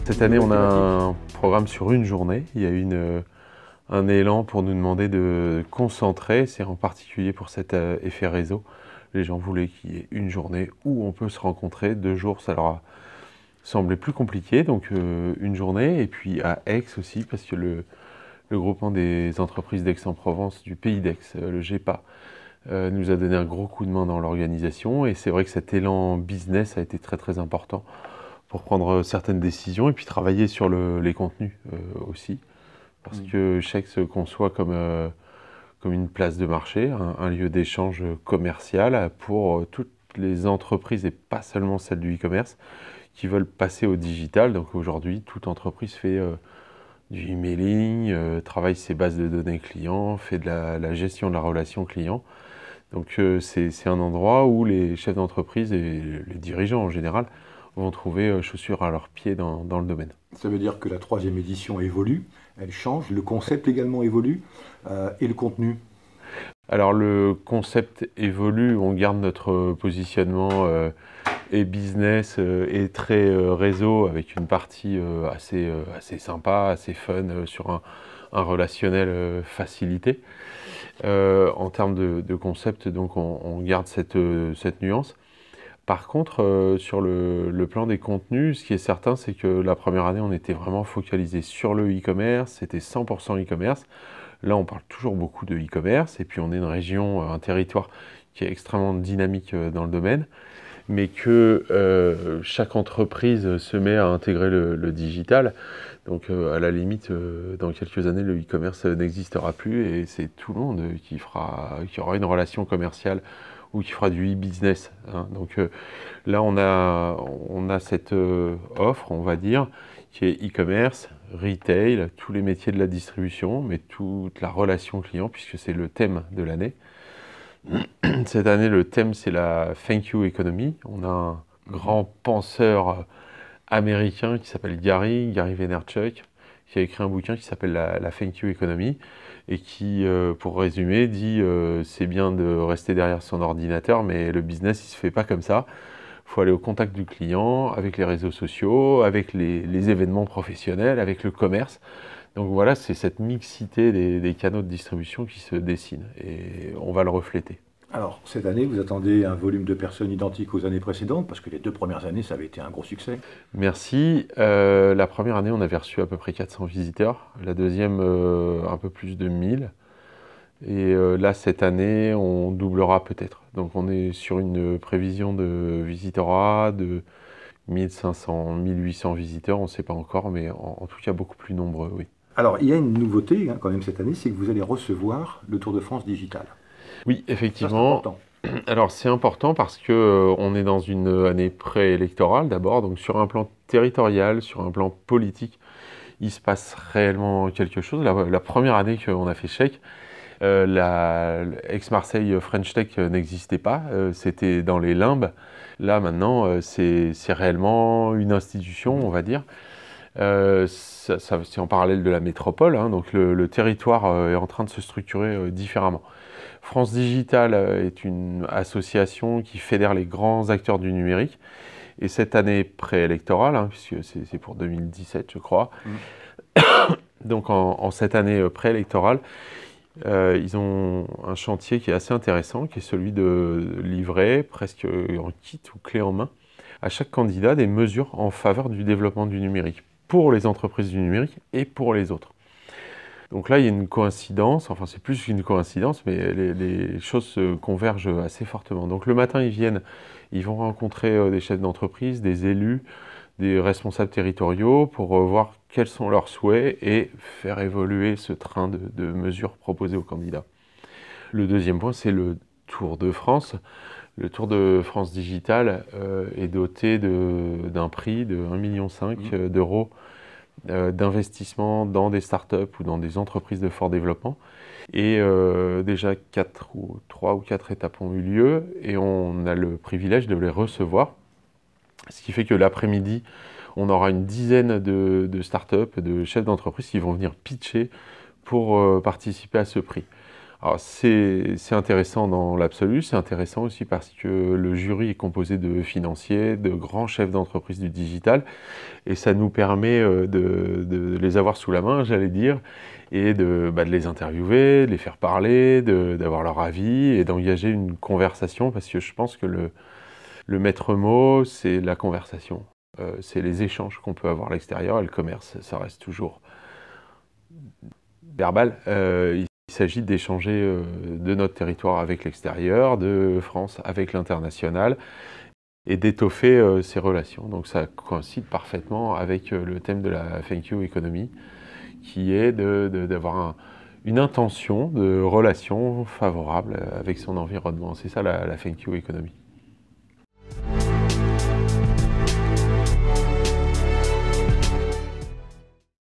Cette année, on a un programme sur une journée. Il y a eu un élan pour nous demander de concentrer, c'est en particulier pour cet effet réseau. Les gens voulaient qu'il y ait une journée où on peut se rencontrer. 2 jours, ça leur a semblé plus compliqué, donc une journée. Et puis à Aix aussi, parce que le groupement des entreprises d'Aix-en-Provence, du pays d'Aix, le GEPA, nous a donné un gros coup de main dans l'organisation. Et c'est vrai que cet élan business a été très très important pour prendre certaines décisions et puis travailler sur les contenus aussi. Parce que Chèque se conçoit comme une place de marché, un lieu d'échange commercial pour toutes les entreprises et pas seulement celles du e-commerce qui veulent passer au digital. Donc aujourd'hui, toute entreprise fait du emailing, travaille ses bases de données clients, fait de la gestion de la relation client. Donc c'est un endroit où les chefs d'entreprise et les dirigeants en général vont trouver chaussures à leurs pieds dans le domaine. Ça veut dire que la 3e édition évolue, elle change, le concept également évolue, et le contenu. Alors le concept évolue, on garde notre positionnement et business et très réseau avec une partie assez sympa, assez fun sur un relationnel facilité. En termes de concept, donc on garde cette nuance. Par contre, sur le plan des contenus, ce qui est certain, c'est que la première année, on était vraiment focalisé sur le e-commerce, c'était 100% e-commerce. Là, on parle toujours beaucoup de e-commerce, et puis on est une région, un territoire qui est extrêmement dynamique dans le domaine, mais que chaque entreprise se met à intégrer le digital. Donc à la limite, dans quelques années, le e-commerce n'existera plus, et c'est tout le monde qui aura une relation commerciale ou qui fera du e-business. Hein. Donc là, on a cette offre, on va dire, qui est e-commerce, retail, tous les métiers de la distribution, mais toute la relation client, puisque c'est le thème de l'année. Cette année, le thème, c'est la Thank You Economy. On a un grand penseur américain qui s'appelle Gary Vaynerchuk, qui a écrit un bouquin qui s'appelle la Thank You Economy, et qui, pour résumer, dit c'est bien de rester derrière son ordinateur, mais le business, il se fait pas comme ça. Il faut aller au contact du client, avec les réseaux sociaux, avec les événements professionnels, avec le commerce. Donc voilà, c'est cette mixité des canaux de distribution qui se dessine, et on va le refléter. Alors, cette année, vous attendez un volume de personnes identique aux années précédentes, parce que les 2 premières années, ça avait été un gros succès. Merci. La première année, on avait reçu à peu près 400 visiteurs. La deuxième, un peu plus de 1000. Et là, cette année, on doublera peut-être. Donc on est sur une prévision de visitorat de 1500, 1800 visiteurs, on ne sait pas encore, mais en tout cas beaucoup plus nombreux, oui. Alors, il y a une nouveauté quand même cette année, c'est que vous allez recevoir le Tour de France digital. Oui, Ça, c'est effectivement. important. Alors c'est important parce que on est dans une année préélectorale d'abord, donc sur un plan territorial, sur un plan politique, il se passe réellement quelque chose. La première année qu'on a fait Chèque, la Aix-Marseille French Tech n'existait pas, c'était dans les limbes. Là maintenant, c'est réellement une institution, on va dire. C'est en parallèle de la métropole, hein, donc le territoire est en train de se structurer différemment. France Digital est une association qui fédère les grands acteurs du numérique. Et cette année préélectorale, hein, puisque c'est pour 2017, je crois, donc en cette année préélectorale, ils ont un chantier qui est assez intéressant, qui est celui de livrer, presque en kit ou clé en main, à chaque candidat des mesures en faveur du développement du numérique, pour les entreprises du numérique et pour les autres. Donc là, il y a une coïncidence, enfin c'est plus qu'une coïncidence, mais les choses se convergent assez fortement. Donc le matin, ils vont rencontrer des chefs d'entreprise, des élus, des responsables territoriaux pour voir quels sont leurs souhaits et faire évoluer ce train de mesures proposées aux candidats. Le deuxième point, c'est le Tour de France. Le Tour de France Digital est doté d'un prix de 1,5 million d'euros d'investissement dans des startups ou dans des entreprises de fort développement. Et déjà 3 ou 4 étapes ont eu lieu et on a le privilège de les recevoir. Ce qui fait que l'après-midi, on aura une dizaine de startups, de chefs d'entreprise qui vont venir pitcher pour participer à ce prix. Alors c'est intéressant dans l'absolu, c'est intéressant aussi parce que le jury est composé de financiers, de grands chefs d'entreprise du digital, et ça nous permet de les avoir sous la main, j'allais dire, et de les interviewer, de les faire parler, d'avoir leur avis et d'engager une conversation, parce que je pense que le maître mot, c'est la conversation. C'est les échanges qu'on peut avoir à l'extérieur, et le commerce, ça reste toujours verbal. Il s'agit d'échanger de notre territoire avec l'extérieur, de France avec l'international, et d'étoffer ces relations. Donc ça coïncide parfaitement avec le thème de la Thank You Economy, qui est d'avoir une intention de relation favorable avec son environnement. C'est ça la Thank You Economy.